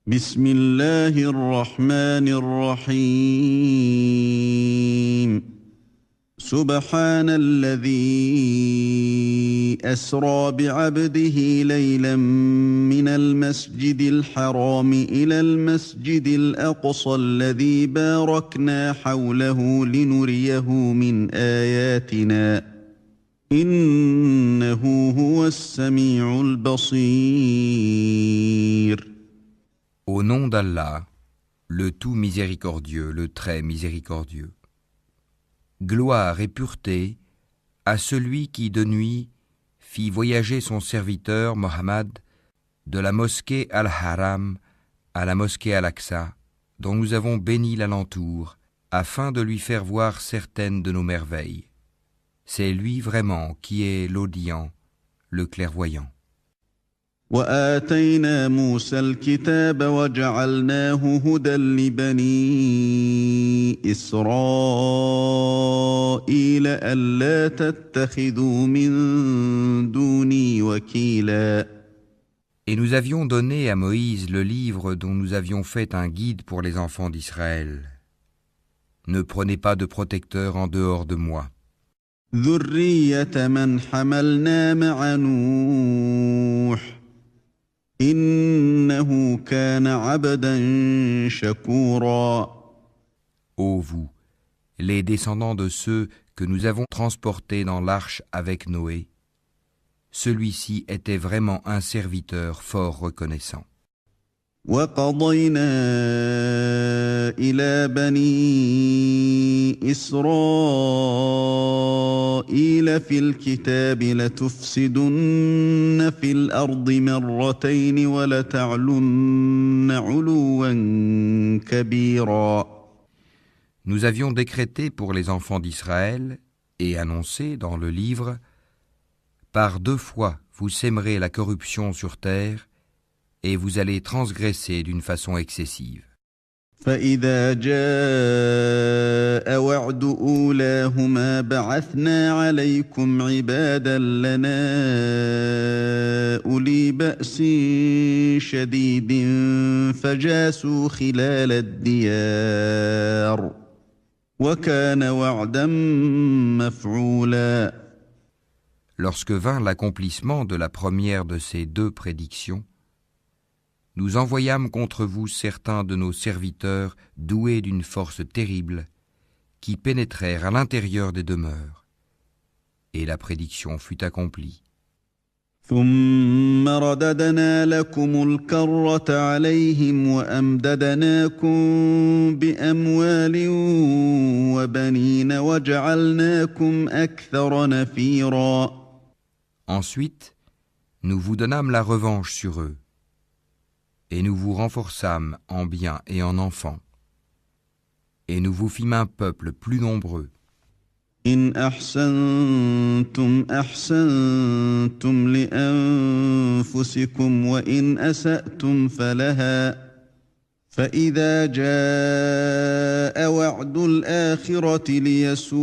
بسم الله الرحمن الرحيم سبحان الذي أسرى بعبده ليلا من المسجد الحرام إلى المسجد الأقصى الذي باركنا حوله لنريه من آياتنا إنه هو السميع البصير. Au nom d'Allah, le tout miséricordieux, le très miséricordieux. Gloire et pureté à celui qui de nuit fit voyager son serviteur Mohammed de la mosquée Al-Haram à la mosquée Al-Aqsa, dont nous avons béni l'alentour, afin de lui faire voir certaines de nos merveilles. C'est lui vraiment qui est l'audient, le clairvoyant. وآتينا موسى الكتاب وجعلناه هدى لبني إسرائيل ألا تتخذوا من دوني وكيلا. Et nous avions donné à Moïse le livre dont nous avions fait un guide pour les enfants d'Israël. Ne prenez pas de protecteur en dehors de moi. ذرية من حملنا مع نوح إنه كان عبدا شكورا. Ô vous, les descendants de ceux que nous avons transportés dans l'arche avec Noé, celui-ci était vraiment un serviteur fort reconnaissant. وقضينا إلى بني إسرائيل في الكتاب لتفسدن في الأرض مرتين ولتعلن علوا كبيرا. Nous avions décrété pour les enfants d'Israël et annoncé dans le livre, par 2 fois vous sèmerez la corruption sur terre et vous allez transgresser d'une façon excessive. فإذا جاء وعد أولاهما بعثنا عليكم عبادا لنا أولي بأس شديد فجاسوا خلال الديار وكان وعدا مفعولا. Lorsque vint l'accomplissement de la première de ces 2 prédictions, nous envoyâmes contre vous certains de nos serviteurs doués d'une force terrible, qui pénétrèrent à l'intérieur des demeures. Et la prédiction fut accomplie. ثم رددنا لكم الكرة عليهم وأمددناكم بأموال وبنين وجعلناكم أكثر نفيرا. Ensuite, nous vous donnâmes la revanche sur eux, et nous vous renforçâmes en biens et en enfants, et nous vous fîmes un peuple plus nombreux. إن أحسنتم أحسنتم لأنفسكم وإن أسأتم فلها فإذا جاء وعد الآخرة ليسوءوا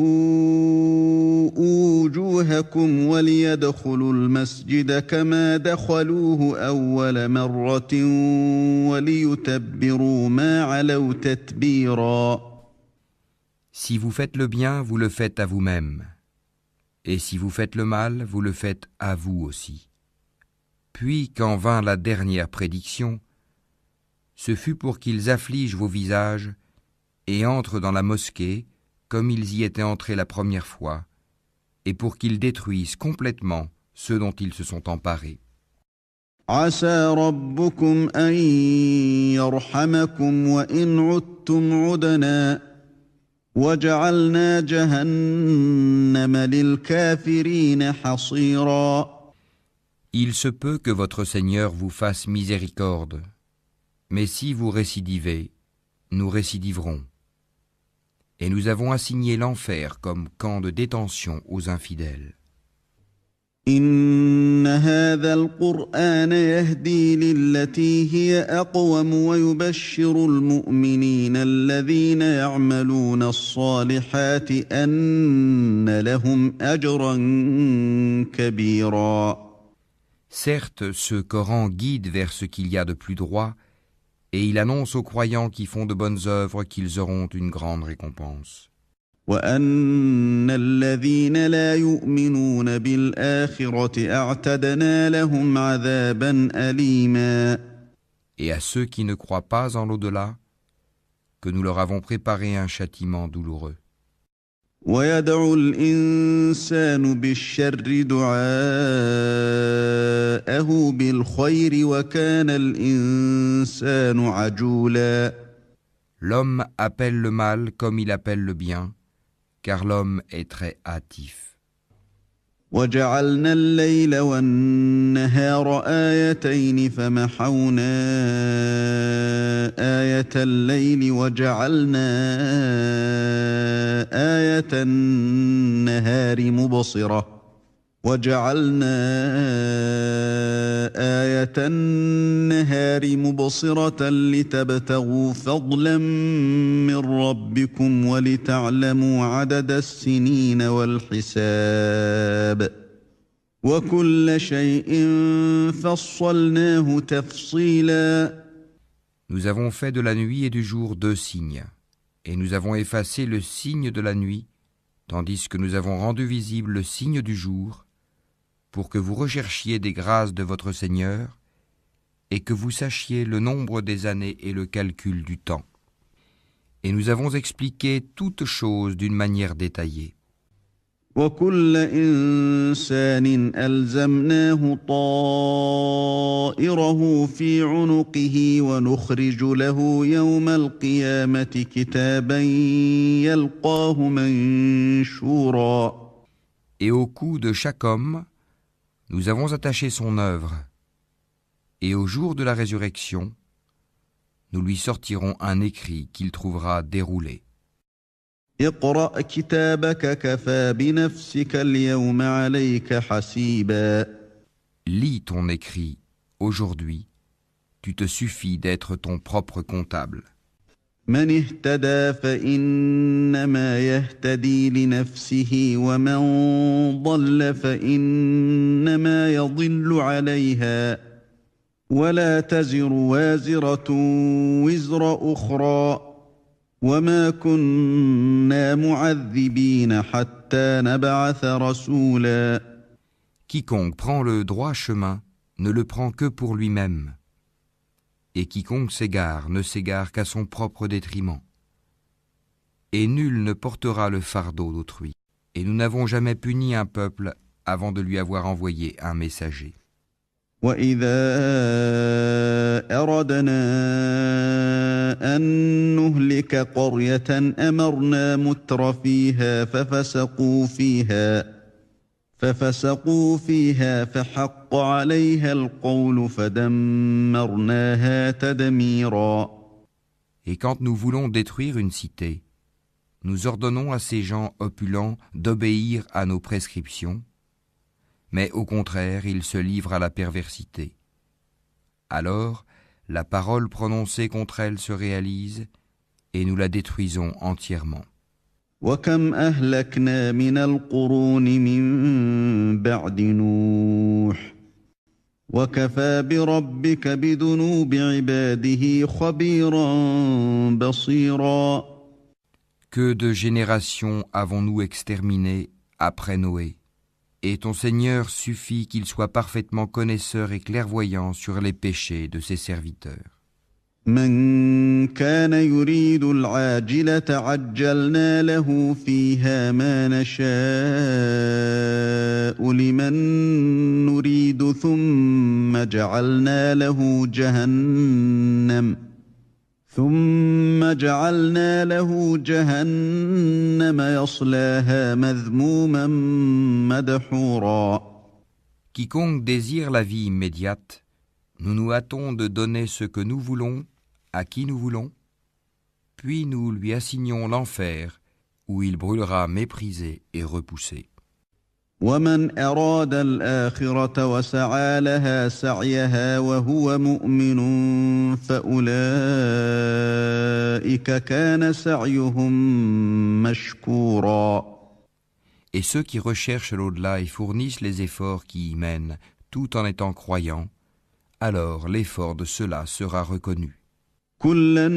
وجوهكم وليدخلوا المسجد كما دخلوه أول مرة وليتبروا ما علوا تتبيرا. Si vous faites le bien, vous le faites à vous-même, et si vous faites le mal, vous le faites à vous aussi. Puis, quand vint la dernière prédiction, ce fut pour qu'ils affligent vos visages et entrent dans la mosquée comme ils y étaient entrés la première fois, et pour qu'ils détruisent complètement ceux dont ils se sont emparés. عسى ربكم أن يرحمكم وإن عدتم عدنا وجعلنا جهنم للكافرين حصيرا. Il se peut que votre Seigneur vous fasse miséricorde, mais si vous récidivez, nous récidiverons. Et nous avons assigné l'enfer comme camp de détention aux infidèles. إن هذا القرآن يهدي للتي هي أقوم ويبشر المؤمنين الذين يعملون الصالحات أن لهم أجرا كبيرا. Certes, ce Coran guide vers ce qu'il y a de plus droit, Et il annonce aux croyants qui font de bonnes œuvres qu'ils auront une grande récompense. وأن الذين لا يؤمنون بالآخرة أعتدنا لهم عذابا أليما. Et à ceux qui ne croient pas en l'au-delà, que nous leur avons préparé un châtiment douloureux. ويدعو الإنسان بالشر دعاءه بالخير وكان الإنسان عجولا. L'homme appelle le mal comme il appelle le bien, car l'homme est très hâtif. وجعلنا الليل والنهار آيتين فمحونا آية الليل وجعلنا آية النهار مبصرة لتبتغوا فضلا من ربكم ولتعلموا عدد السنين والحساب وكل شيء فصلناه تفصيلا. Nous avons fait de la nuit et du jour 2 signes, et nous avons effacé le signe de la nuit, tandis que nous avons rendu visible le signe du jour, pour que vous recherchiez des grâces de votre Seigneur, et que vous sachiez le nombre des années et le calcul du temps. Et nous avons expliqué toutes choses d'une manière détaillée. وكل إنسان ألزمناه طائره في عنقه ونخرج له يوم القيامة كتابا يلقاه منشورا. Et au cou de chaque homme, nous avons attaché son œuvre, et au jour de la résurrection, nous lui sortirons un écrit qu'il trouvera déroulé. اقرأ كتابك كفى بنفسك اليوم عليك حسيبا. Lis ton écrit, aujourd'hui, tu te suffis d'être ton propre comptable. من اهتدى فإنما يهتدي لنفسه ومن ضل فإنما يضل عليها ولا تزر وازرة وزر أخرى وما كنا معذبين حتى نبعث رسولا. Quiconque prend le droit chemin ne le prend que pour lui-même, et quiconque s'égare ne s'égare qu'à son propre détriment. Et nul ne portera le fardeau d'autrui. Et nous n'avons jamais puni un peuple avant de lui avoir envoyé un messager. وإذا أردنا أن نهلك قرية أمرنا متر فيها ففسقوا فيها فحق عليها القول فدمرناها تدميرا. Et quand nous voulons détruire une cité, nous ordonnons à ces gens opulents d'obéir à nos prescriptions, mais au contraire, ils se livrent à la perversité. Alors, la parole prononcée contre elle se réalise et nous la détruisons entièrement. وكم أهلكنا من القرون من بعد نوح وكفى بربك بذنوب عباده خبيرا بصيرا. Que de générations avons-nous exterminées après Noé? Et ton Seigneur suffit qu'il soit parfaitement connaisseur et clairvoyant sur les péchés de ses serviteurs. من كان يريد العاجلة عجلنا له فيها ما نشاء لمن نريد ثم جعلنا له جهنم يصلاها مذموما مدحورا. Quiconque désire la vie immédiate, nous nous hâtons de donner ce que nous voulons à qui nous voulons, puis nous lui assignons l'enfer où il brûlera méprisé et repoussé. ومن أراد الآخرة وسعى لها سعيها وهو مؤمن فأولئك كان سعيهم مشكورا. Et ceux qui recherchent l'au-delà et fournissent les efforts qui y mènent, tout en étant croyants, alors l'effort de ceux-là sera reconnu. كلا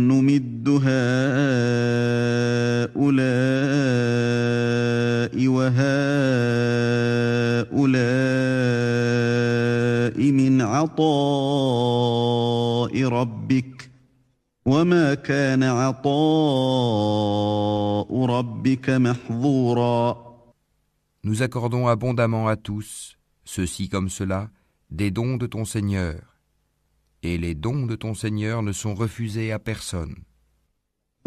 نمد هؤلاء وهؤلاء من عطاء ربك وما كان عطاء ربك محظورا. Nous accordons abondamment à tous, ceux-ci comme cela, des dons de ton Seigneur. Et les dons de ton Seigneur ne sont refusés à personne.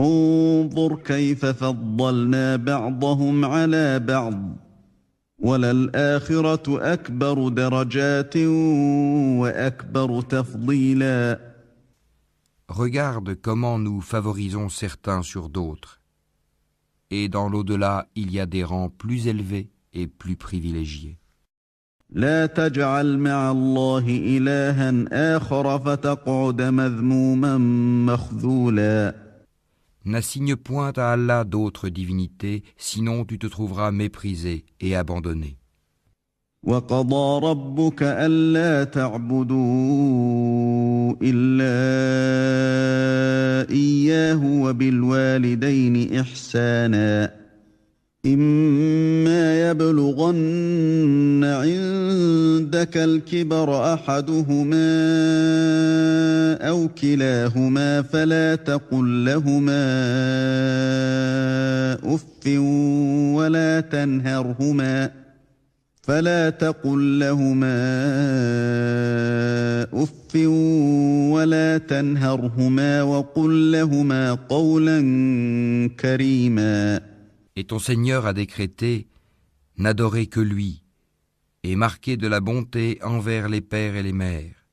انظر كيف فضلنا بعضهم على بعض وللآخرة أكبر درجات وأكبر تفضيلا. Regarde comment nous favorisons certains sur d'autres. Et dans l'au-delà, il y a des rangs plus élevés et plus privilégiés. لا تجعل مع الله إلها آخر فتقعد مذموما مخذولا. N'assigne point à Allah d'autres divinités, sinon tu te trouveras méprisé et abandonné. وقضى ربك ألا تعبدوا إلا إياه وبالوالدين إحسانا إما يبلغن عندك الكبر أحدهما أو كلاهما فلا تقل لهما أف ولا تنهرهما وقل لهما قولا كريما. Et ton Seigneur a décrété « N'adorez que lui » et marquez de la bonté envers les pères et les mères.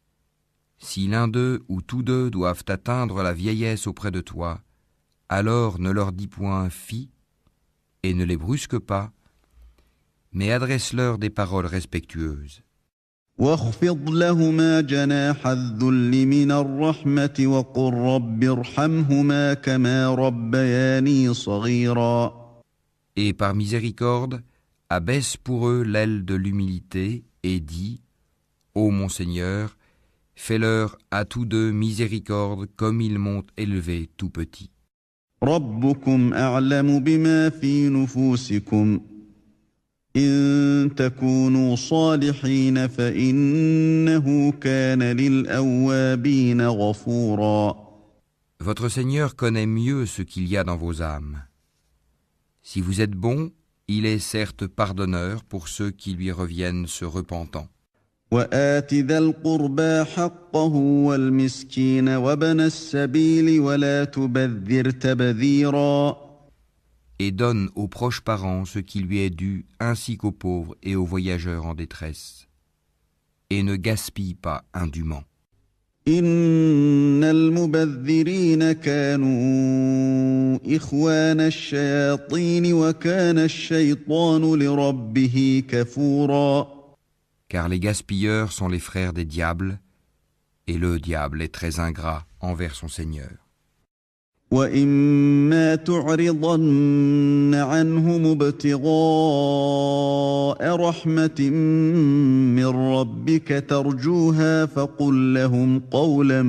Si l'un d'eux ou tous deux doivent atteindre la vieillesse auprès de toi, alors ne leur dis point « fi » et ne les brusque pas, mais adresse-leur des paroles respectueuses. واخفض لهما جناح الذل من الرحمة وقل رب ارحمهما كما ربياني صغيرا. Et par miséricorde, abaisse pour eux l'aile de l'humilité et dis, ô mon Seigneur, fais-leur à tous deux miséricorde comme ils m'ont élevé tout petit. ربكم أعلم بما في نفوسكم إن تكونوا صالحين فإنه كان للأوابين غفورا. Votre Seigneur connaît mieux ce qu'il y a dans vos âmes. Si vous êtes bons, il est certes pardonneur pour ceux qui lui reviennent se repentant. وآت ذا القربى حقه والمسكين وابن السبيل ولا تبذر تبذيرا. Et donne aux proches parents ce qui lui est dû, ainsi qu'aux pauvres et aux voyageurs en détresse. Et ne gaspille pas indûment. إن المبذرين كانوا إخوان الشياطين وكان الشيطان لربه كفورا. Car les gaspilleurs sont les frères des diables, et le diable est très ingrat envers son Seigneur. وإما تعرضن عنهم ابتغاء رحمة من ربك ترجوها فقل لهم قولا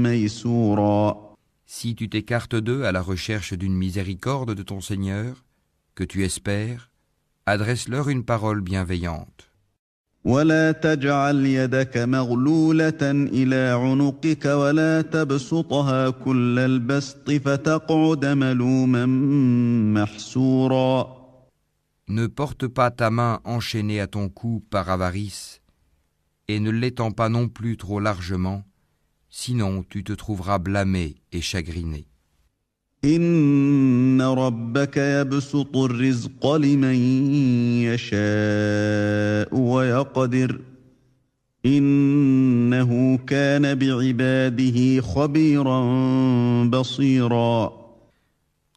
ميسورا. Si tu t'écartes d'eux à la recherche d'une miséricorde de ton Seigneur, que tu espères, adresse-leur une parole bienveillante. ولا تجعل يدك مغلولة إلى عنقك ولا تبسطها كل البسط فتقعد ملوما محسورا. Ne porte pas ta main enchaînée à ton cou par avarice, et ne l'étends pas non plus trop largement, sinon tu te trouveras blâmé et chagriné. إن ربك يبسط الرزق لمن يشاء ويقدر إنه كان بعباده خبيرا بصيرا.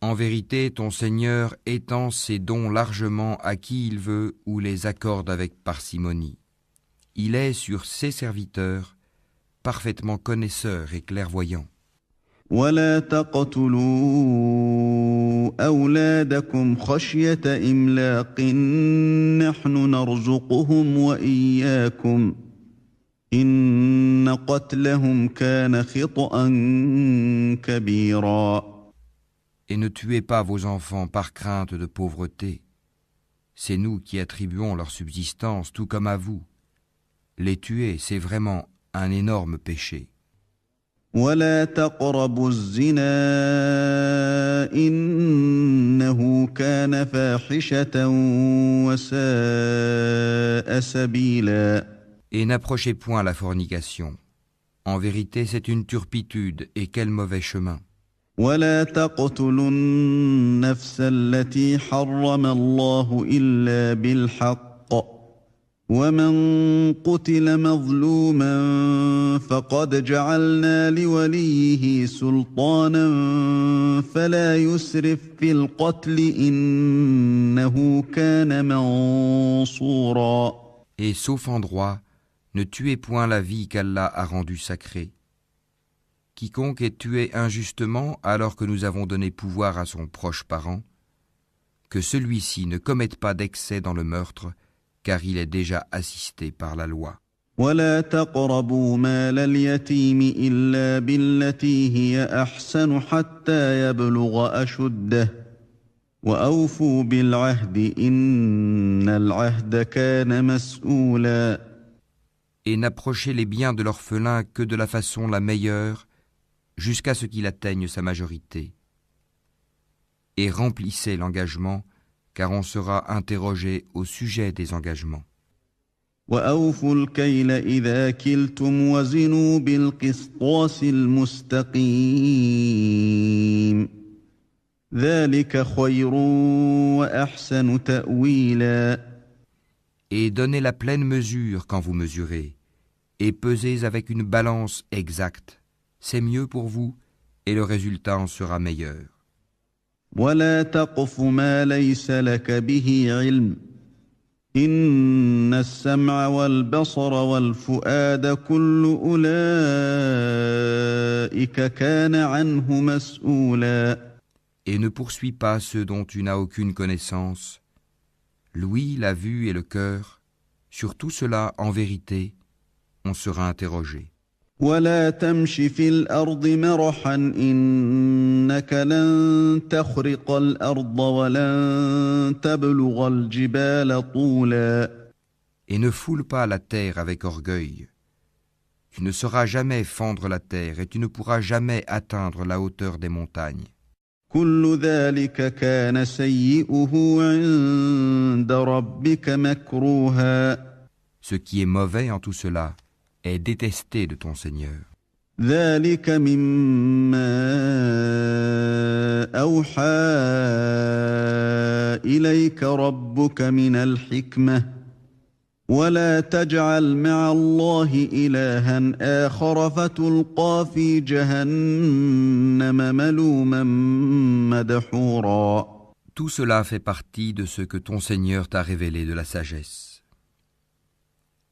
En vérité, ton Seigneur étend ses dons largement à qui il veut ou les accorde avec parcimonie. Il est sur ses serviteurs parfaitement connaisseur et clairvoyant. ولا تقتلوا أولادكم خشية إملاق نحن نرزقهم وإياكم إن قتلهم كان خطأ كبيرا. Et ne tuez pas vos enfants par crainte de pauvreté. C'est nous qui attribuons leur subsistance tout comme à vous. Les tuer, c'est vraiment un énorme péché. ولا تقربوا الزنا إنه كان فاحشة وساء سبيلا. Et n'approchez point la fornication. En vérité, c'est une turpitude, et quel mauvais chemin. ولا تقتلوا النفس التي حرم الله إلا بالحق ومن قتل مظلوما فقد جعلنا لوليه سلطانا فلا يسرف في القتل إنه كان منصورا. Et sauf en droit, ne tuez point la vie qu'Allah a rendue sacrée. Quiconque est tué injustement alors que nous avons donné pouvoir à son proche parent, que celui-ci ne commette pas d'excès dans le meurtre, car il est déjà assisté par la loi. ولا تقربوا مال اليتيم إلا بالتي هي أحسن حتى يبلغ أشده وأوفوا بالعهد إن العهد كان مسؤولا. Et n'approchez les biens de l'orphelin que de la façon la meilleure, jusqu'à ce qu'il atteigne sa majorité. Et remplissez l'engagement, car on sera interrogé au sujet des engagements. وأوفوا الكيل إذا كلتم وزنوا بالقسطاس المستقيم ذلك خير وأحسن تأويلا. Et donnez la pleine mesure quand vous mesurez, et pesez avec une balance exacte. C'est mieux pour vous, et le résultat en sera meilleur. ولا تقف ما ليس لك به علم إن السمع والبصر والفؤاد كل أولئك كان عنه مسؤولا. Et ne poursuis pas ceux dont tu n'as aucune connaissance. L'ouïe, la vue et le cœur, sur tout cela, en vérité, on sera interrogé. ولا تمش في الأرض مرحا إنك لن تخرق الأرض ولن تبلغ الجبال طولا. Et ne foule pas la terre avec orgueil. Tu ne sauras jamais fendre la terre et tu ne pourras jamais atteindre la hauteur des montagnes. كل ذلك كان سيئه عند ربك مكروها. Ce qui est mauvais en tout cela est détesté de ton Seigneur. ذلك مما أوحى إليك ربك من الحكمة ولا تجعل مع الله إلها آخر فتلقى في جهنم ملوما مدحورا. Tout cela fait partie de ce que ton Seigneur t'a révélé de la sagesse.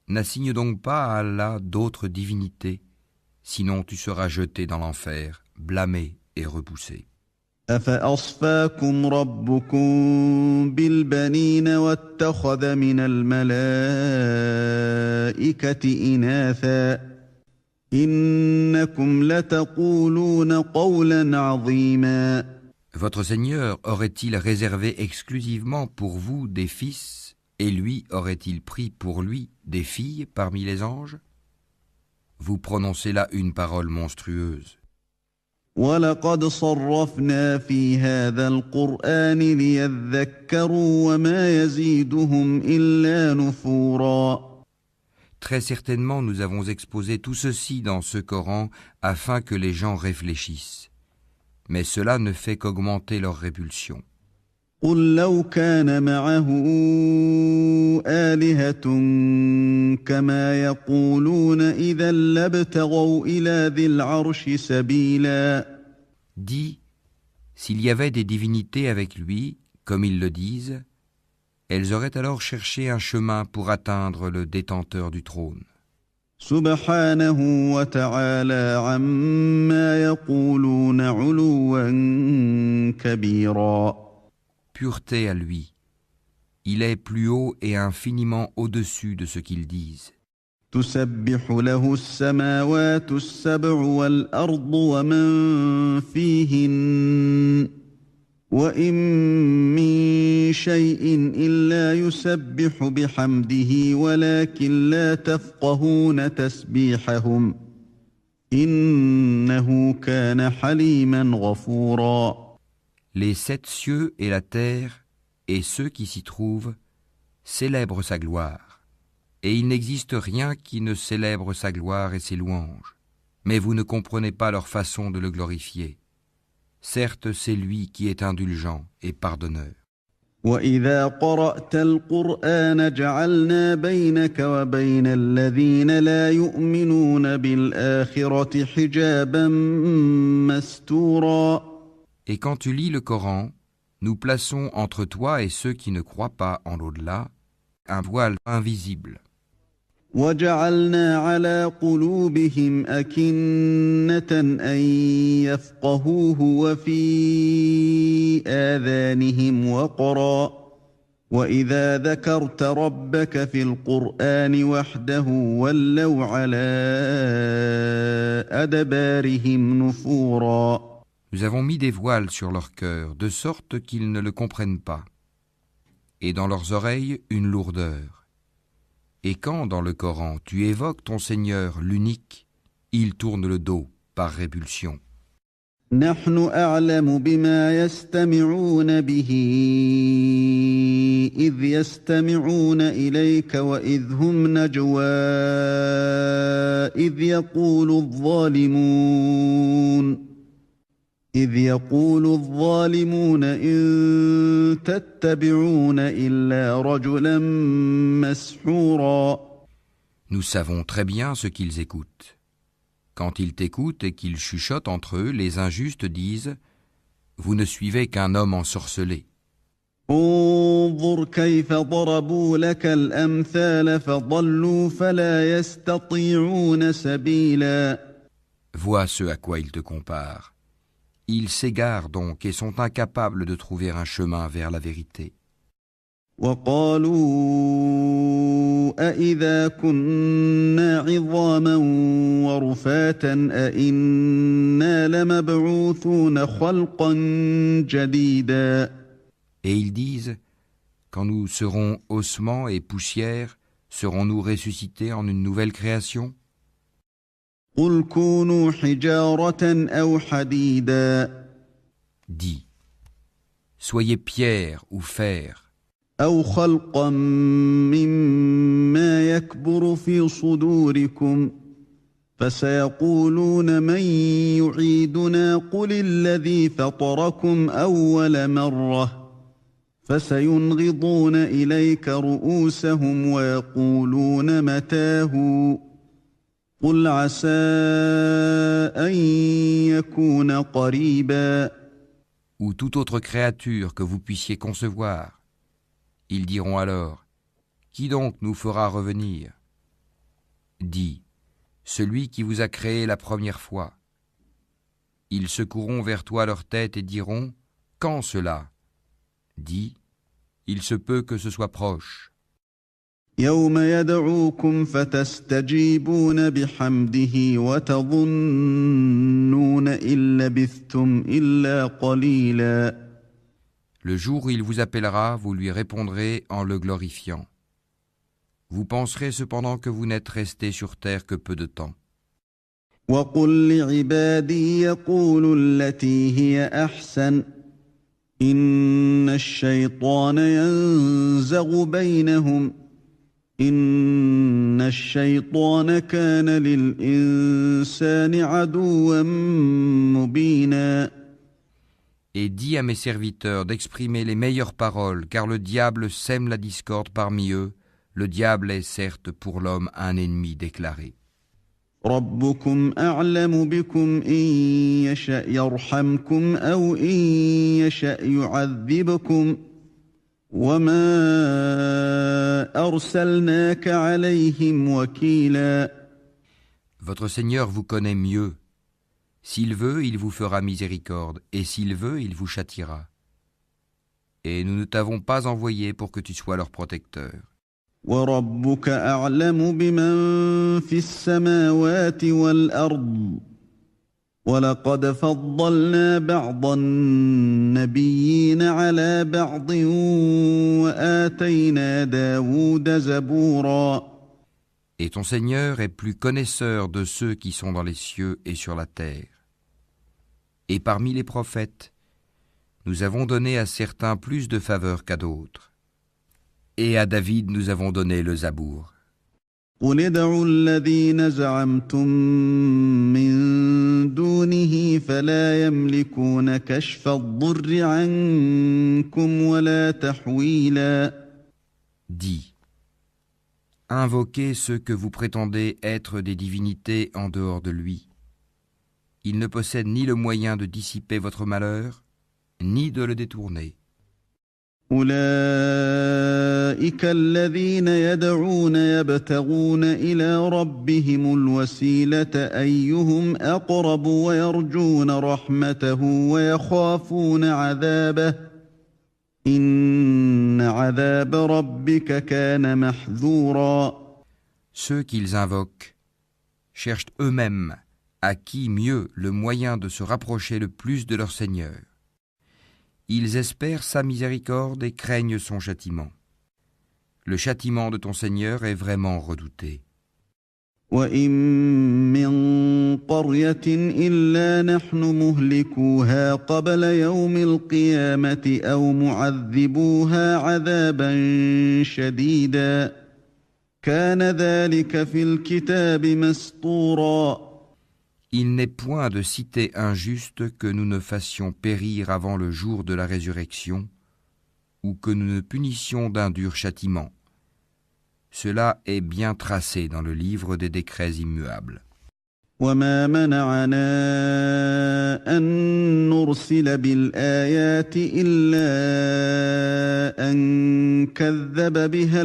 N'assigne donc pas à Allah d'autres divinités, sinon tu seras jeté dans l'enfer, blâmé et repoussé. أفأصفاكم ربكم بالبنين واتخذ من الملائكة إناثا إنكم لتقولون قولا عظيما. Votre Seigneur aurait-il réservé exclusivement pour vous des fils, et lui aurait-il pris pour lui des filles parmi les anges? Vous prononcez là une parole monstrueuse. وَلَقَدْ صَرَّفْنَا فِي هَذَا الْقُرْآنِ لِيَذَّكَّرُوا وَمَا يَزِيدُهُمْ إِلَّا نُفُورًا. Très certainement, nous avons exposé tout ceci dans ce Coran afin que les gens réfléchissent. Mais cela ne fait qu'augmenter leur répulsion. قُلْ لَوْ كَانَ مَعَهُ آلِهَةٌ كَمَا يَقُولُونَ إِذًا لَابْتَغَوْا إِلَى ذِي الْعَرْشِ سَبِيلًا. Dis, s'il y avait des divinités avec lui, comme ils le disent, elles auraient alors cherché un chemin pour atteindre le détenteur du trône. سبحانه وتعالى عما يقولون علوا كبيرا. Pureté à lui. Il est plus haut et infiniment au-dessus de ce qu'ils disent. تسبح له السماوات السبع والأرض ومن فيهن وإن من شيء إلا يسبح بحمده ولكن لا تفقهون تسبيحهم إنه كان حليما غفورا. Les 7 cieux et la terre et ceux qui s'y trouvent célèbrent sa gloire. Et il n'existe rien qui ne célèbre sa gloire et ses louanges. Mais vous ne comprenez pas leur façon de le glorifier. Certes, c'est lui qui est indulgent et pardonneur. وَإِذَا قَرَأْتَ الْقُرْآنَ جَعَلْنَا بَيْنَكَ وَبَيْنَ الَّذِينَ لَا يُؤْمِنُونَ بِالْآخِرَةِ حِجَابًا مَسْتُورًا. Et quand tu lis le Coran, nous plaçons entre toi et ceux qui ne croient pas en l'au-delà un voile invisible. وَجَعَلْنَا عَلَى قُلُوبِهِمْ أَكِنَّةً أَن يَفْقَهُوهُ وَفِي آذَانِهِمْ وَقْرًا وَإِذَا ذَكَرْتَ رَبَّكَ فِي الْقُرْآنِ وَحْدَهُ وَلَّوْا عَلَى أَدْبَارِهِمْ نُفُورًا. Nous avons mis des voiles sur leur cœur, de sorte qu'ils ne le comprennent pas, et dans leurs oreilles une lourdeur. Et quand, dans le Coran, tu évoques ton Seigneur, l'unique, il tourne le dos par répulsion. نحن أعلم بما يستمعون به إذ يستمعون إليك وإذ هم نجوى إذ يقول الظالمون إن تتبعون إلا رجلا مسحورا. Nous savons très bien ce qu'ils écoutent. Quand ils t'écoutent et qu'ils chuchotent entre eux, les injustes disent « Vous ne suivez qu'un homme ensorcelé. » انظر كيف ضربوا لك الأمثال فضلوا فلا يستطيعون سبيلا. Vois ce à quoi ils te comparent. Ils s'égarent donc et sont incapables de trouver un chemin vers la vérité. وقالوا أإذا كنا عظاما ورفاتا أإنا لمبعوثون خلقا جديدا. Et ils disent « Quand nous serons ossements et poussière, serons-nous ressuscités en une nouvelle création ?» قل كونوا حجارة أو حديدا. Dis « Soyez pierre ou fer. » أو خلقا مما يكبر في صدوركم فسيقولون من يعيدنا قل الذي فطركم أول مرة فسينغضون إليك رؤوسهم ويقولون متاه قل عسى أن يكون قريبا. Ou toute autre créature que vous puissiez concevoir. Ils diront alors, qui donc nous fera revenir ? Dis, celui qui vous a créé la première fois. Ils secoueront vers toi leur tête et diront, quand cela ? Dis, il se peut que ce soit proche. يوم يدعوكم فتستجيبون بحمده وتظنون إن لبثتم إلا قليلا. Le jour où il vous appellera, vous lui répondrez en le glorifiant. Vous penserez cependant que vous n'êtes resté sur terre que peu de temps. وَقُل لِّعِبَادِي يَقُولُوا الَّتِي هِيَ أَحْسَنُ إِنَّ الشَّيْطَانَ يَنزَغُ بَيْنَهُمْ إِنَّ الشَّيْطَانَ كَانَ لِلْإِنسَانِ عَدُوًّا مُّبِينًا. Et dis à mes serviteurs d'exprimer les meilleures paroles, car le diable sème la discorde parmi eux. Le diable est certes pour l'homme un ennemi déclaré. ربكم أعلم بكم إن يشأ يرحمكم أو إن يشأ يعذبكم وما أرسلناك عليهم وكيلا. Votre Seigneur vous connaît mieux. S'il veut, il vous fera miséricorde, et s'il veut, il vous châtiera. Et nous ne t'avons pas envoyé pour que tu sois leur protecteur. وربك أعلم بمن في السماوات والأرض ولقد فضلنا بعض النبيين على بعض وآتينا داود زبورا. Et ton Seigneur est plus connaisseur de ceux qui sont dans les cieux et sur la terre. Et parmi les prophètes, nous avons donné à certains plus de faveur qu'à d'autres. Et à David nous avons donné le Zabour. قل ادعوا الذين زعمتم من دونه فلا يملكون كشف الضر عنكم ولا تحويلا. Dis, invoquez ceux que vous prétendez être des divinités en dehors de lui. Ils ne possèdent ni le moyen de dissiper votre malheur, ni de le détourner. أولئك الذين يدعون يبتغون إلى ربهم الوسيلة أيهم أقرب ويرجون رحمته ويخافون عذابه إن عذاب ربك كان محذورا. Ceux qu'ils invoquent cherchent eux-mêmes à qui mieux le moyen de se rapprocher le plus de leur Seigneur. Ils espèrent sa miséricorde et craignent son châtiment. Le châtiment de ton Seigneur est vraiment redouté. وَإِن مِّن قَرْيَةٍ إِلَّا نَحْنُ مُهْلِكُوهَا قَبْلَ يَوْمِ الْقِيَامَةِ أَوْ مُعَذِّبُوهَا عَذَابًا شَدِيدًا كَانَ ذَلِكَ فِي الْكِتَابِ مَسْطُورًا. Il n'est point de cité injuste que nous ne fassions périr avant le jour de la résurrection, ou que nous ne punissions d'un dur châtiment. Cela est bien tracé dans le livre des décrets immuables. وَمَا مَنَعَنَا أَن نُّرْسِلَ بِالْآيَاتِ إِلَّا أَن كَذَّبَ بِهَا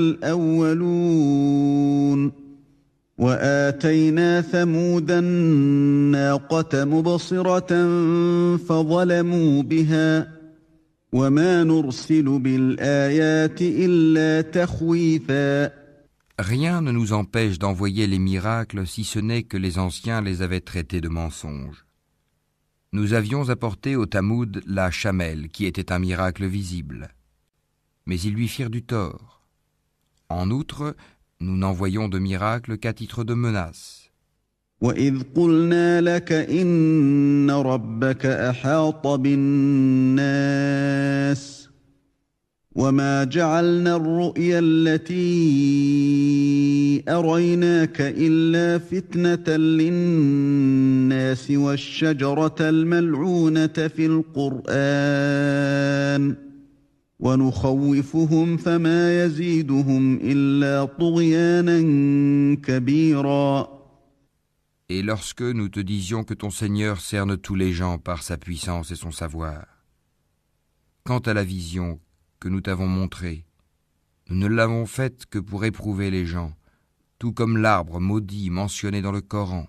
الْأَوَّلُونَ وَآتَيْنَا ثَمُودَ النَّاقَةَ مُبْصِرَةً فَظَلَمُوا بِهَا وَمَا نُرْسِلُ بِالْآيَاتِ إِلَّا تَخْوِيفًا. Rien ne nous empêche d'envoyer les miracles si ce n'est que les anciens les avaient traités de mensonges. Nous avions apporté au Tamoud la chamelle qui était un miracle visible. Mais ils lui firent du tort. En outre, nous n'envoyons de miracle qu'à titre de menace. وَإِذْ قُلْنَا لَكَ إِنَّ رَبَّكَ أَحَاطَ بِالنَّاسِ وَمَا جَعَلْنَا الرُّؤْيَا الَّتِي أَرَيْنَاكَ إِلَّا فِتْنَةً لِلنَّاسِ وَالشَّجَرَةَ الْمَلْعُونَةَ فِي الْقُرْآنِ وَنُخَوِّفُهُمْ فَمَا يَزِيدُهُمْ إِلَّا طُغْيَانًا كَبِيرًا. Et lorsque nous te disions que ton Seigneur cerne tous les gens par sa puissance et son savoir, quant à la vision que nous t'avons montrée, nous ne l'avons faite que pour éprouver les gens, tout comme l'arbre maudit mentionné dans le Coran.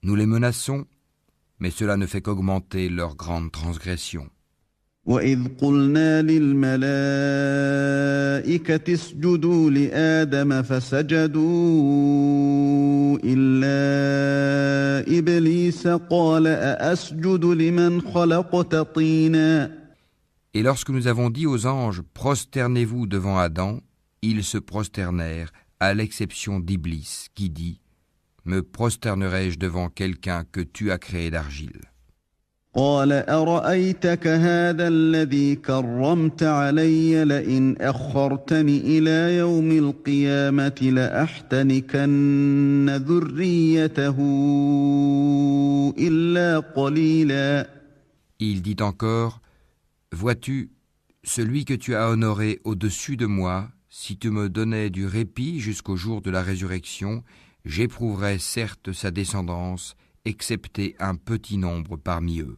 Nous les menaçons, mais cela ne fait qu'augmenter leur grande transgression. وَإِذْ قُلْنَا لِلْمَلَائِكَةِ اسْجُدُوا لِآدَمَ فَسَجَدُوا إِلَّا إِبْلِيسَ قَالَ أَأَسْجُدُ لِمَنْ خَلَقْتَ طِينًا. Et lorsque nous avons dit aux anges « Prosternez-vous devant Adam », ils se prosternèrent, à l'exception d'Iblis, qui dit « Me prosternerai-je devant quelqu'un que tu as créé d'argile ?» قال أرأيتك هذا الذي كرمت علي لئن أخرتني إلى يوم القيامة لأحتنكن ذريته إلا قليلا. Il dit encore « Vois-tu, celui que tu as honoré au-dessus de moi, si tu me donnais du répit jusqu'au jour de la résurrection, j'éprouverais certes sa descendance, excepté un petit nombre parmi eux. »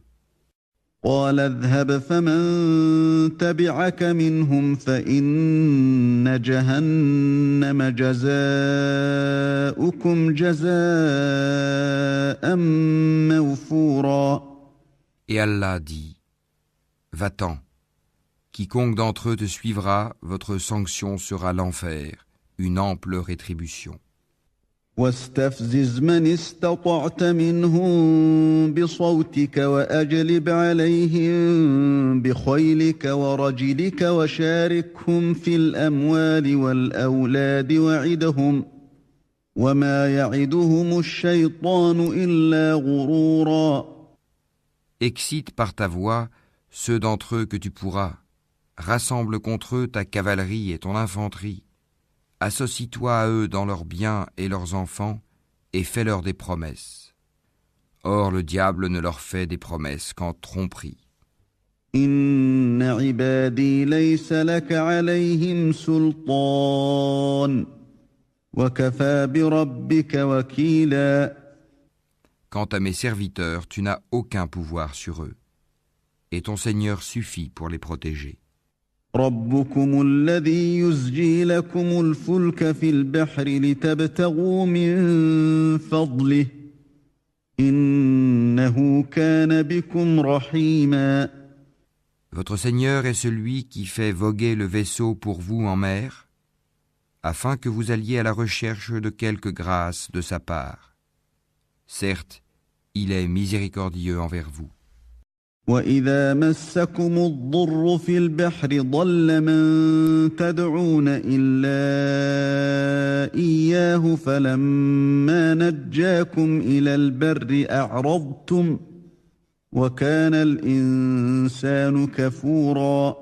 قال اذهب فمن تبعك منهم فإن جهنم جزاؤكم جزاء موفورا. Et Allah dit « Va-t'en, quiconque d'entre eux te suivra, votre sanction sera l'enfer, une ample rétribution. واستفزز من استطعت منهم بصوتك وأجلب عليهم بخيلك ورجلك وشاركهم في الأموال والأولاد وعدهم وما يعدهم الشيطان إلا غرورا. Excite par ta voix ceux d'entre eux que tu pourras. Rassemble contre eux ta cavalerie et ton infanterie. Associe-toi à eux dans leurs biens et leurs enfants, et fais-leur des promesses. Or le diable ne leur fait des promesses qu'en tromperie. إن عبادي ليس لك عليهم سلطان وكفى بربك وكيلا. Quant à mes serviteurs, tu n'as aucun pouvoir sur eux, et ton Seigneur suffit pour les protéger. ربكم الذي يزجي لكم الفلك في البحر لتبتغوا من فضله إنه كان بكم رحيما. Votre Seigneur est celui qui fait voguer le vaisseau pour vous en mer, afin que vous alliez à la recherche de quelque grâce de sa part. Certes, il est miséricordieux envers vous. وَإِذَا مَسَّكُمُ الضُّرُّ فِي الْبَحْرِ ضَلَّ مَن تَدْعُونَ إِلَّا إِيَّاهُ فَلَمَّا نَجَّاكُمْ إِلَى الْبَرِّ أَعْرَضْتُمْ وَكَانَ الْإِنسَانُ كَفُورًا.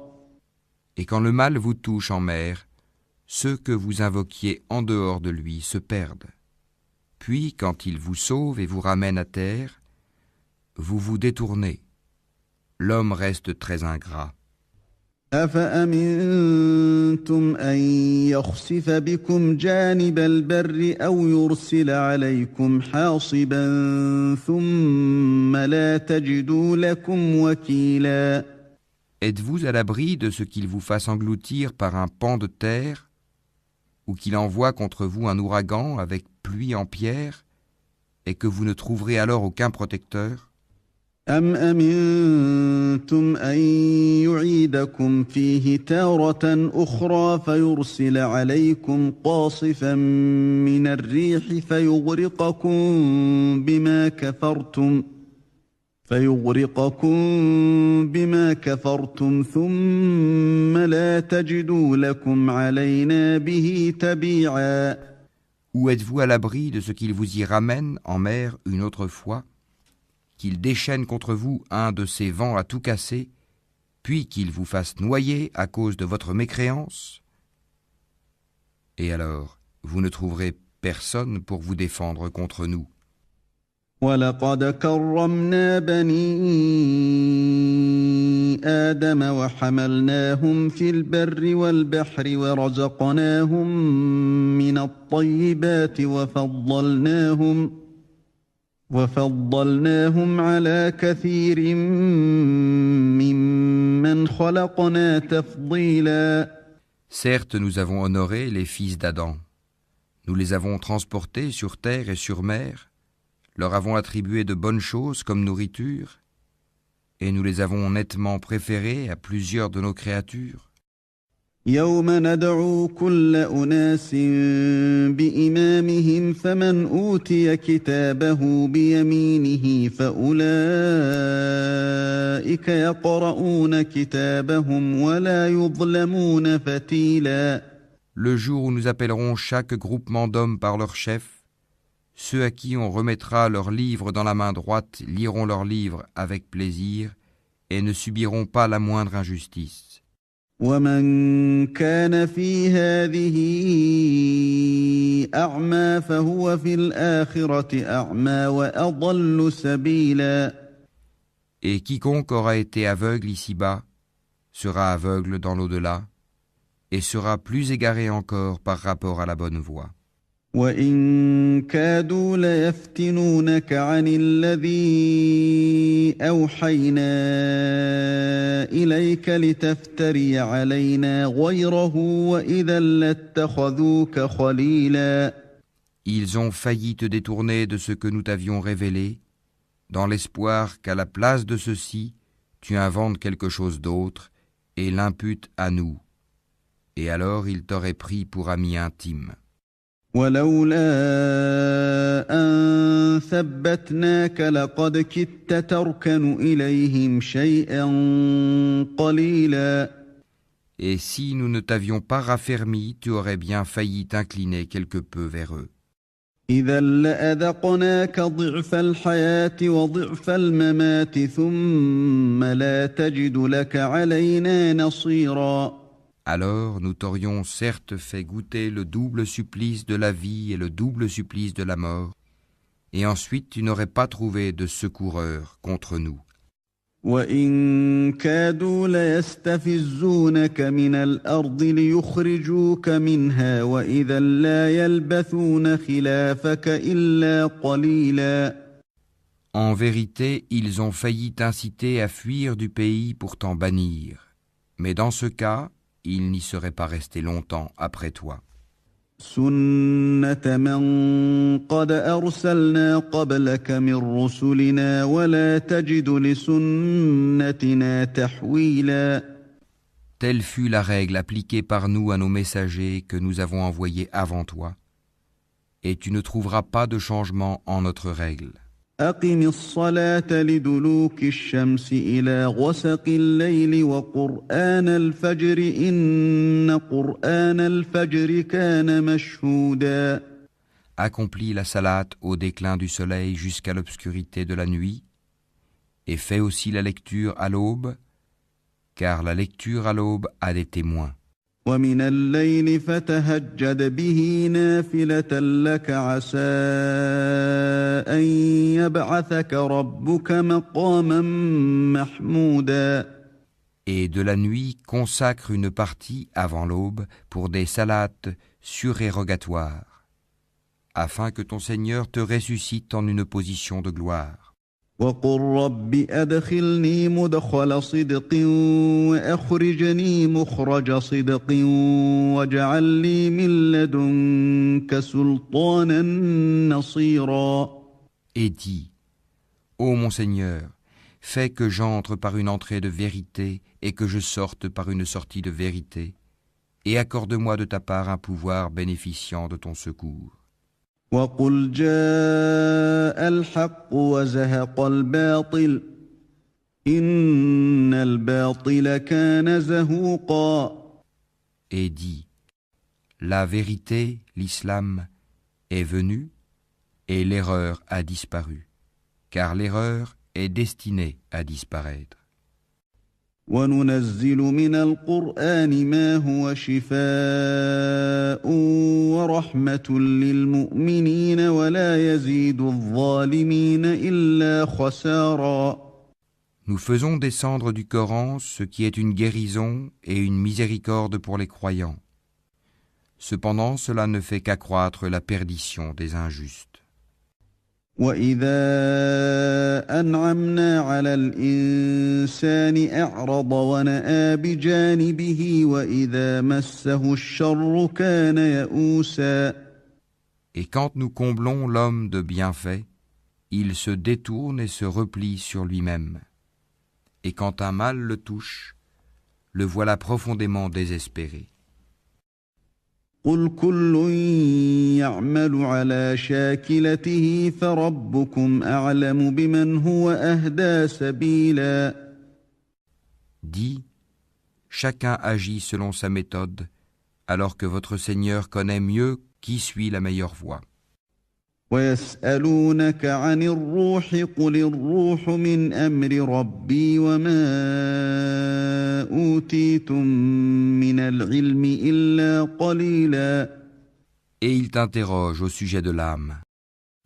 Et quand le mal vous touche en mer, ceux que vous invoquiez en dehors de lui se perdent. Puis, quand il vous sauve et vous ramène à terre, vous vous détournez. L'homme reste très ingrat. أَفَأَمِنْتُمْ أَنْ يَخْسِفَ بِكُمْ جَانِبَ الْبَرِّ أَوْ يُرْسِلَ عَلَيْكُمْ حَاصِبًا ثُمَّ لَا تَجِدُوا لَكُمْ وَكِيلًا. Êtes-vous à l'abri de ce qu'il vous fasse engloutir par un pan de terre, ou qu'il envoie contre vous un ouragan avec pluie en pierre, et que vous ne trouverez alors aucun protecteur? أَمْ أَمِنْتُمْ أَنْ يُعِيدَكُمْ فِيهِ تَارَةً أُخْرَى فَيُرْسِلَ عَلَيْكُمْ قَاصِفًا مِنَ الرِّيحِ فَيُغْرِقَكُمْ بِمَا كَفَرْتُمْ ثُمَّ لَا تَجِدُوا لَكُمْ عَلَيْنَا بِهِ تَبِيعًا. Ou êtes-vous à l'abri de ce qu'il vous y ramène en mer une autre fois, qu'il déchaîne contre vous un de ces vents à tout casser, puis qu'il vous fasse noyer à cause de votre mécréance? Et alors, vous ne trouverez personne pour vous défendre contre nous. وَلَقَدْ كَرَّمْنَا بَنِي آدَمَ وَحَمَلْنَاهُمْ فِي الْبَرِّ وَالْبَحْرِ وَرَزَقْنَاهُمْ مِنَ الطَّيِّبَاتِ وَفَضَّلْناهُمْ عَلَى كَثِيرٍ مِّمَّنْ خَلَقْنَا تَفْضِيلًا. Certes, nous avons honoré les fils d'Adam. Nous les avons transportés sur terre et sur mer, leur avons attribué de bonnes choses comme nourriture, et nous les avons nettement préférés à plusieurs de nos créatures. يَوْمَ نَدْعُو كُلَّ أُنَاسٍ بِإِمَامِهِمْ فَمَنْ أُوتِيَ كِتَابَهُ بِيَمِينِهِ فَأُولَئِكَ يَقْرَؤُونَ كِتَابَهُمْ وَلَا يُظْلَمُونَ فَتِيلًا. Le jour où nous appellerons chaque groupement d'hommes par leur chef, ceux à qui on remettra leurs livres dans la main droite liront leurs livres avec plaisir et ne subiront pas la moindre injustice. وَمَنْ كَانَ فِي هَذِهِ أَعْمَى فَهُوَ فِي الْآخِرَةِ أَعْمَى وَأَضَلُّ سَبِيلًا. Et quiconque aura été aveugle ici-bas sera aveugle dans l'au-delà et sera plus égaré encore par rapport à la bonne voie. وَإِن كَادُوا لَيَفْتِنُونَكَ عَنِ الَّذِي أَوْحَيْنَا إِلَيْكَ لِتَفْتَرِيَ عَلَيْنَا غَيْرَهُ وَإِذًا لَاتَّخَذُوكَ خَلِيلًا. Ils ont failli te détourner de ce que nous t'avions révélé, dans l'espoir qu'à la place de ceci, tu inventes quelque chose d'autre et l'imputes à nous. Et alors il t'aurait pris pour ami intime. ولولا أن ثبتناك لقد كدت تركن إليهم شيئا قليلا. Et si nous ne t'avions pas raffermi, tu aurais bien failli t'incliner quelque peu vers eux. إذا لأذقناك ضعف الحياة وضعف الممات ثم لا تجد لك علينا نصيرا. Alors nous t'aurions certes fait goûter le double supplice de la vie et le double supplice de la mort, et ensuite tu n'aurais pas trouvé de secoureur contre nous. وإن كادوا ليستفزونك من الأرض ليخرجوك منها وإذا لا يلبثون خلافك إلا قليلا. En vérité, ils ont failli t'inciter à fuir du pays pour t'en bannir. Mais dans ce cas, ils n'y seraient pas restés longtemps après toi. سنة من قد أرسلنا قبلك من رسلنا ولا تجد لسنتنا تحويلا. Telle fut la règle appliquée par nous à nos messagers que nous avons envoyés avant toi, et tu ne trouveras pas de changement en notre règle. أقم الصلاة لدلوك الشمس إلى غسق الليل وقرآن الفجر إن قرآن الفجر كان مشهودا. Accomplis la salate au déclin du soleil jusqu'à l'obscurité de la nuit, et fais aussi la lecture à l'aube, car la lecture à l'aube a des témoins. ومن الليل فتهجد به نافلة لك عسى أن يبعثك ربك مقاما محمودا. Et de la nuit, consacre une partie avant l'aube pour des salates surérogatoires, afin que ton Seigneur te ressuscite en une position de gloire. وقل رب أدخلني مدخل صدق وأخرجني مخرج صدق واجعل لي من لدنك سلطانا نصيرا. Et dis, ô mon Seigneur, fais que j'entre par une entrée de vérité et que je sorte par une sortie de vérité, et accorde-moi de ta part un pouvoir bénéficiant de ton secours. وقل جاء الحق وزهق الباطل إن الباطل كان زهوقا. Et dis, la vérité, l'islam, est venue et l'erreur a disparu, car l'erreur est destinée à disparaître. وننزل من القرآن ما هو شفاء ورحمة للمؤمنين ولا يزيد الظالمين إلا خسارا. Nous faisons descendre du Coran ce qui est une guérison et une miséricorde pour les croyants. Cependant, cela ne fait qu'accroître la perdition des injustes. وإذا أنعمنا على الإنسان أعرض ونأى بجانبه وإذا مسه الشر كان يئوسا. Et quand nous comblons l'homme de bienfaits, il se détourne et se replie sur lui-même. Et quand un mal le touche, le voilà profondément désespéré. قل كل يعمل على شاكلته فربكم أعلم بمن هو أهدى سبيلا. Dis, chacun agit selon sa méthode, alors que votre Seigneur connaît mieux qui suit la meilleure voie. ويسألونك عن الروح قل الروح من أمر ربي وما أوتيتم من العلم إلا قليلا. Et il t'interroge au sujet de l'âme.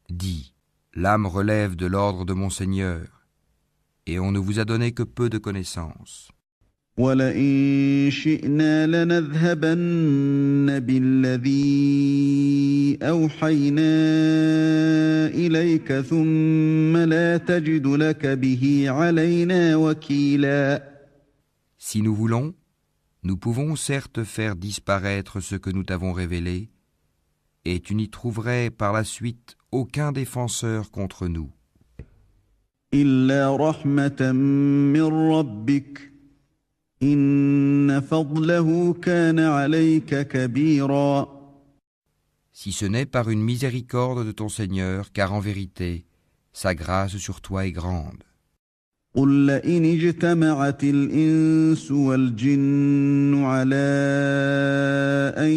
Dis, l'âme relève de l'ordre de mon Seigneur, et on ne vous a donné que peu de connaissances. ولئن شئنا لنذهبن بالذي أوحينا إليك ثم لا تجد لك به علينا وكيلا. Si nous voulons, nous pouvons certes faire disparaître ce que nous t'avons révélé, et tu n'y trouverais par la suite aucun défenseur contre nous. إلا رحمة من ربك إن فضله كان عليك كبيرا. Si ce n'est par une miséricorde de ton Seigneur, car en vérité, sa grâce sur toi est grande. قل لئن اجتمعت الإنس والجن على أن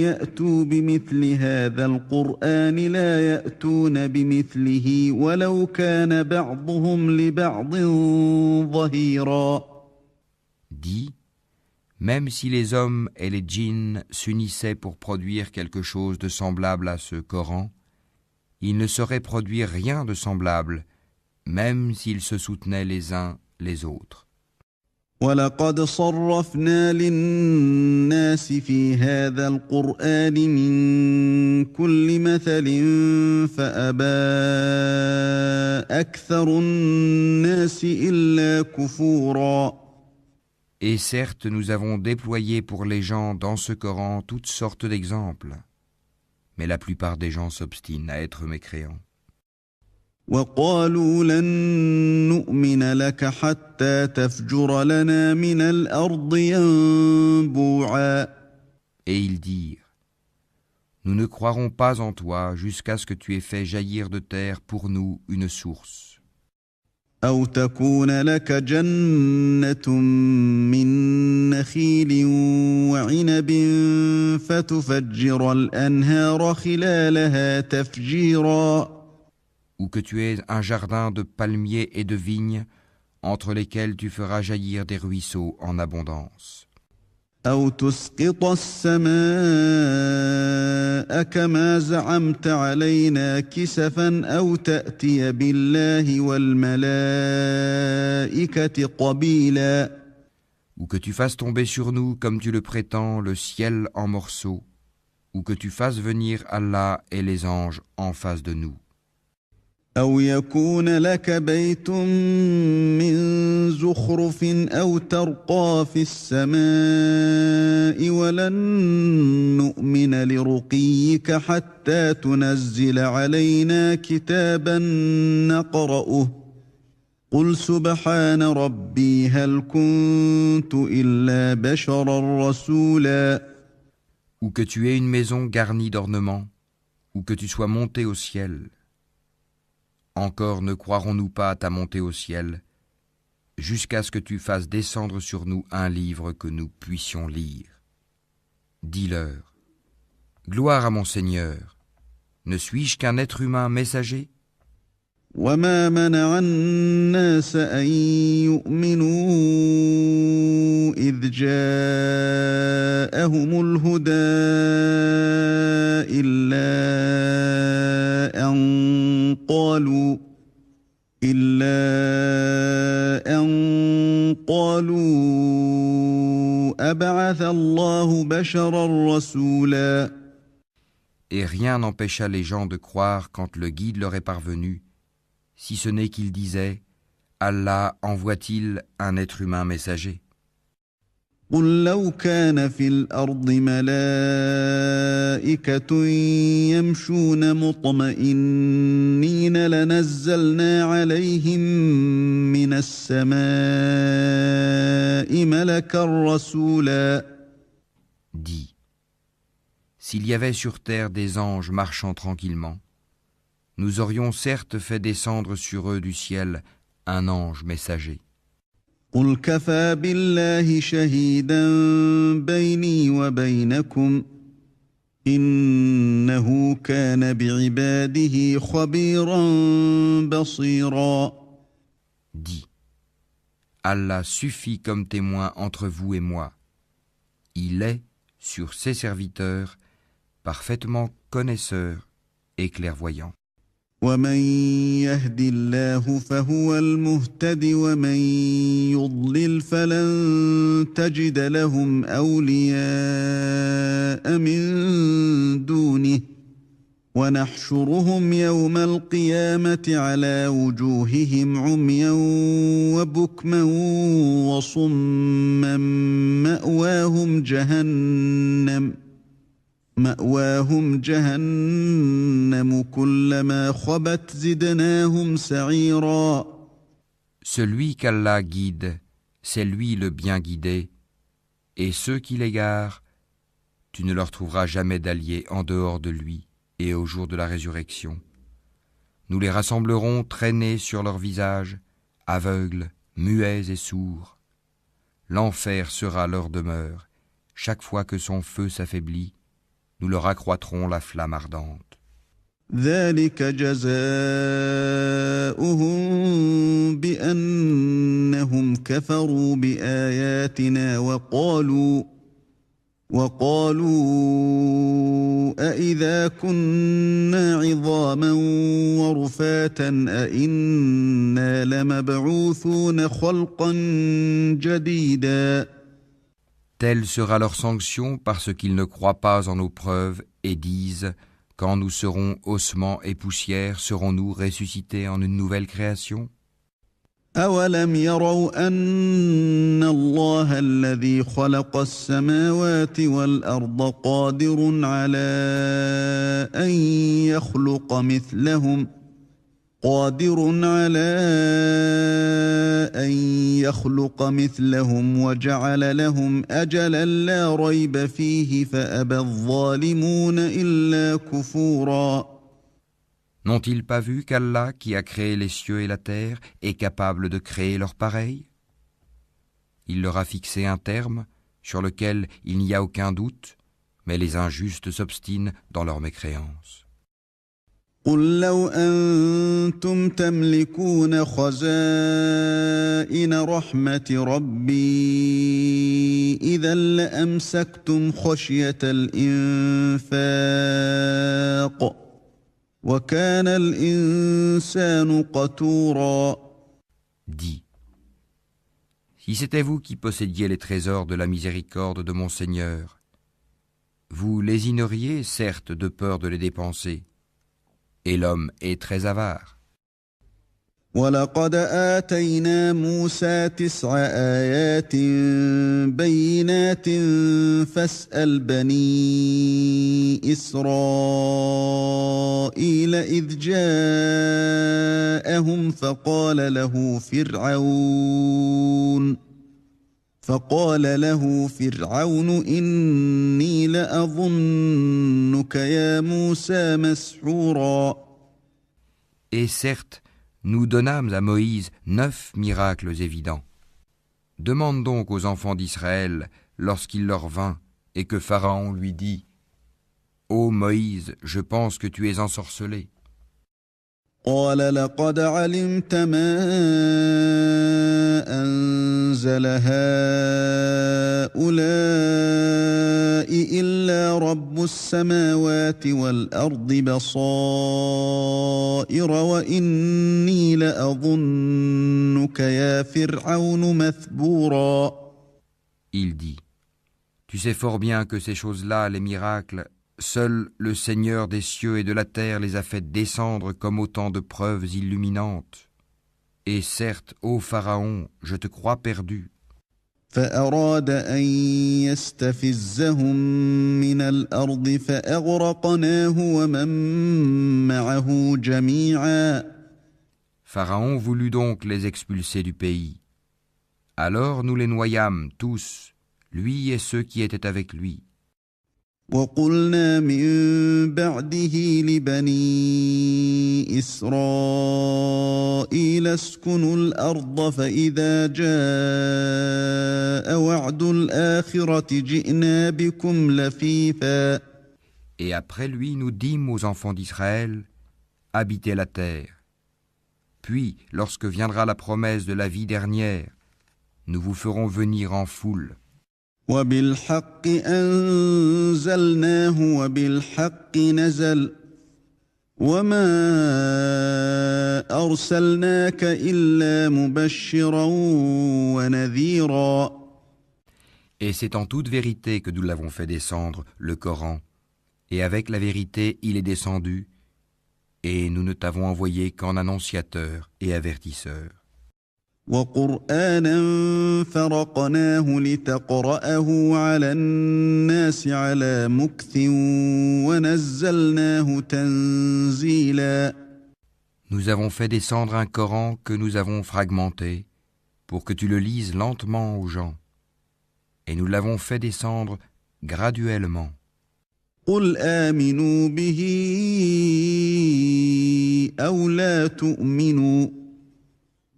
يأتوا بمثل هذا القرآن لا يأتون بمثله ولو كان بعضهم لبعض ظهيرا. Dis, même si les hommes et les djinns s'unissaient pour produire quelque chose de semblable à ce Coran, ils ne sauraient produire rien de semblable, même s'ils se soutenaient les uns les autres. وَلَقَدْ صَرَّفْنَا لِلنَّاسِ فِي هَذَا الْقُرْآنِ مِنْ كُلِّ مَثَلٍ فَأَبَى أَكْثَرُ النَّاسِ إِلَّا كُفُورًا. Et certes, nous avons déployé pour les gens dans ce Coran toutes sortes d'exemples, mais la plupart des gens s'obstinent à être mécréants. وَقَالُوا لَن نُّؤْمِنَ لَكَ حَتَّى تَفْجُرَ لَنَا مِنَ الْأَرْضِ يَنبُوعًا. Et ils dirent, nous ne croirons pas en toi jusqu'à ce que tu aies fait jaillir de terre pour nous une source. أَوْ تَكُونَ لَكَ جَنَّةٌ مِّن نَّخِيلٍ وَعِنَبٍ فَتُفَجِّرَ الْأَنْهَارَ خِلَالَهَا تَفْجِيرًا. Ou que tu aies un jardin de palmiers et de vignes, entre lesquels tu feras jaillir des ruisseaux en abondance. أَوْ تُسْقِطَ السَّمَاءَ كَمَا زَعَمْتَ عَلَيْنَا كِسَفًا أَوْ تَأْتِيَ بِاللَّهِ وَالْمَلَائِكَةِ قَبِيلًا. Ou que tu fasses tomber sur nous, comme tu le prétends, le ciel en morceaux, ou que tu fasses venir Allah et les anges en face de nous. أَوْ يَكُونَ لَكَ بَيْتٌ مِّن زُخْرُفٍ أَوْ تَرْقَىٰ فِي السَّمَاءِ وَلَن نُّؤْمِنَ لِرُقِيِّكَ حَتَّىٰ تُنَزِّلَ عَلَيْنَا كِتَابًا نَّقْرَؤُهُ قُلْ سُبْحَانَ رَبِّي هَلْ كُنتُ إِلَّا بَشَرًا رَّسُولًا. Ou que tu aies une maison garnie d'ornements, ou que tu sois monté au ciel. Encore ne croirons-nous pas à ta montée au ciel, jusqu'à ce que tu fasses descendre sur nous un livre que nous puissions lire. Dis-leur, gloire à mon Seigneur, ne suis-je qu'un être humain messager ? وَمَا مَنَعَ النَّاسَ أَن يُؤْمِنُوا إِذْ جَاءَهُمُ الْهُدَىٰ إِلَّا أَن قَالُوا أَبَعَثَ اللَّهُ بَشَرًا رَّسُولًا. Et rien n'empêcha les gens de croire quand le guide leur est parvenu, si ce n'est qu'ils disaient, Allah envoie-t-il un être humain messager ? قُل لَّوْ كَانَ فِي الْأَرْضِ مَلَائِكَةٌ يَمْشُونَ مُطْمَئِنِّينَ لَنَزَّلْنَا عَلَيْهِم مِّنَ السَّمَاءِ مَلَكًا رَّسُولًا. Dis, s'il y avait sur terre des anges marchant tranquillement, nous aurions certes fait descendre sur eux du ciel un ange messager. قُلْ كَفَىٰ بِاللَّهِ شَهِيدًا بَيْنِي وَبَيْنَكُمْ إِنَّهُ كَانَ بِعِبَادِهِ خَبِيرًا بَصِيرًا. Dis, Allah suffit comme témoin entre vous et moi. Il est, sur ses serviteurs, parfaitement connaisseur et clairvoyant. وَمَن يَهْدِ اللَّهُ فَهُوَ الْمُهْتَدِ وَمَن يُضْلِلْ فَلَن تَجِدَ لَهُمْ أَوْلِيَاءَ مِن دُونِهِ وَنَحْشُرُهُمْ يَوْمَ الْقِيَامَةِ عَلَى وُجُوهِهِمْ عُمْيًا وَبُكْمًا وَصُمًّا مَأْوَاهُمْ جَهَنَّمُ كُلَّمَا خَبَتْ زِدْنَاهُمْ سَعِيرًا. Celui qu'Allah guide, c'est lui le bien guidé, et ceux qui l'égarent, tu ne leur trouveras jamais d'alliés en dehors de lui et au jour de la résurrection. Nous les rassemblerons traînés sur leurs visages, aveugles, muets et sourds. L'enfer sera leur demeure. Chaque fois que son feu s'affaiblit, nous leur accroîtrons la flamme ardente. ذلك جزاؤهم بأنهم كفروا بآياتنا وقالوا أإذا كنا عظاما ورفاتا أإنا لمبعوثون خلقا جديدا. Telle sera leur sanction parce qu'ils ne croient pas en nos preuves et disent « Quand nous serons ossements et poussière, serons-nous ressuscités en une nouvelle création ?» أولم يروا أن الله الذي خلق السماوات والأرض قادر على أن يخلق مثلهم وجعل لهم أجلا لا ريب فيه فأبى الظالمون إلا كفورا. N'ont-ils pas vu qu'Allah, qui a créé les cieux et la terre, est capable de créer leur pareil ? Il leur a fixé un terme sur lequel il n'y a aucun doute, mais les injustes s'obstinent dans leur mécréance. قل لو أنتم تملكون خزائن رحمة ربي إذا لأمسكتم خشية الإنفاق وكان الإنسان قتورا. Dis, si c'était vous qui possédiez les trésors de la miséricorde de mon Seigneur, vous lésineriez certes de peur de les dépenser, et l'homme est très avare. ولقد آتينا موسى 9 آيات بينات فاسأل بني إسرائيل إذ جاءهم فقال له فرعون إني لأظنك يا موسى مسحورا. Et certes, nous donnâmes à Moïse 9 miracles évidents. Demande donc aux enfants d'Israël, lorsqu'il leur vint, et que Pharaon lui dit « Ô Moïse, je pense que tu es ensorcelé. » قال لقد علمت ما أنزل هؤلاء إلا رب السماوات والأرض بصائر وإني لأظنك يا فرعون مثبورا. Il dit « Tu sais fort bien que ces choses-là, les miracles, seul le Seigneur des cieux et de la terre les a fait descendre comme autant de preuves illuminantes. Et certes, ô Pharaon, je te crois perdu. » فأراد أن يستفزهم من الأرض فأغرقناه ومن معه جميعا. Pharaon voulut donc les expulser du pays. Alors nous les noyâmes tous, lui et ceux qui étaient avec lui. وقلنا من بعده لبني إسرائيل اسكنوا الأرض فإذا جاء وعد الآخرة جئنا بكم لفيفا. Et après lui, nous dîmes aux enfants d'Israël, habitez la terre. Puis, lorsque viendra la promesse de la vie dernière, nous vous ferons venir en foule. وبالحق أنزلناه وبالحق نزل وما أرسلناك إلا مبشرا ونذيرا. Et c'est en toute vérité que nous l'avons fait descendre, le Coran, et avec la vérité il est descendu, et nous ne t'avons envoyé qu'en annonciateur et avertisseur. وقرآنا فرقناه لتقرأه على الناس على مكث ونزلناه تنزيلا. Nous avons fait descendre un Coran que nous avons fragmenté, pour que tu le lises lentement aux gens, et nous l'avons fait descendre graduellement. قل آمنوا به أو لا تؤمنوا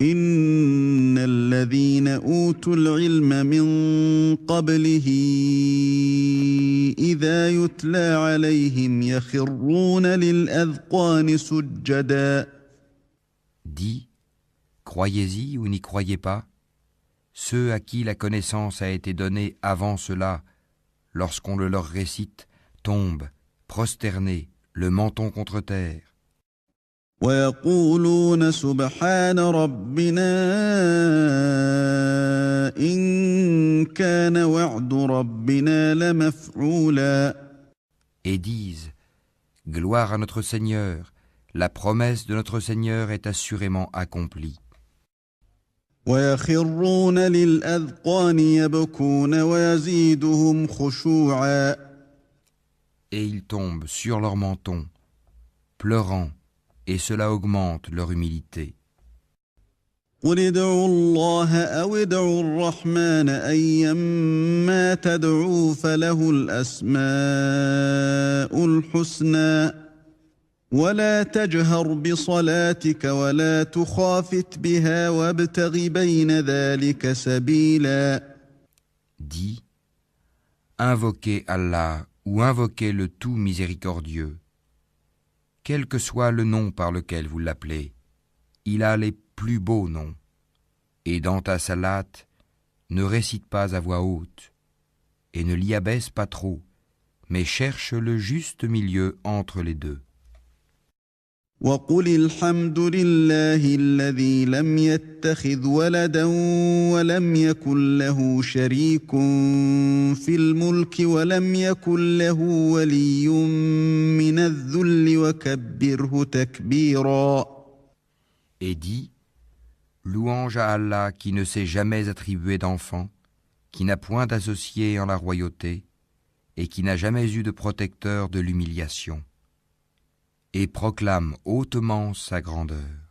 إن الذين أوتوا العلم من قبله إذا يتلى عليهم يخرون للأذقان سجدا. Dis, croyez-y ou n'y croyez pas, ceux à qui la connaissance a été donnée avant cela, lorsqu'on le leur récite, tombent, prosternés, le menton contre terre. ويقولون سبحان ربنا إن كان وعد ربنا لمفعولا. Et disent, gloire à notre Seigneur, la promesse de notre Seigneur est assurément accomplie. ويخرون للأذقان يبكون ويزيدهم خشوعا. Et ils tombent sur leur menton, pleurant, et cela augmente leur humilité. قل ادعوا الله أو ادعوا الرحمن أيما تدعوا فله الأسماء الحسنى ولا تجهر بصلاتك ولا تخافت بها وابتغ بين ذلك سبيلا. Dis, invoquez Allah ou invoquez le tout miséricordieux. Quel que soit le nom par lequel vous l'appelez, il a les plus beaux noms. Et dans ta salate, ne récite pas à voix haute, et ne l'y abaisse pas trop, mais cherche le juste milieu entre les deux. وقل الحمد لله الذي لم يتخذ ولدا ولم يكن له شريك في الملك ولم يكن له ولي من الذل وكبره تكبيرا. Et dis, louange à Allah qui ne s'est jamais attribué d'enfant, qui n'a point d'associé en la royauté, et qui n'a jamais eu de protecteur de l'humiliation. Et proclame hautement sa grandeur.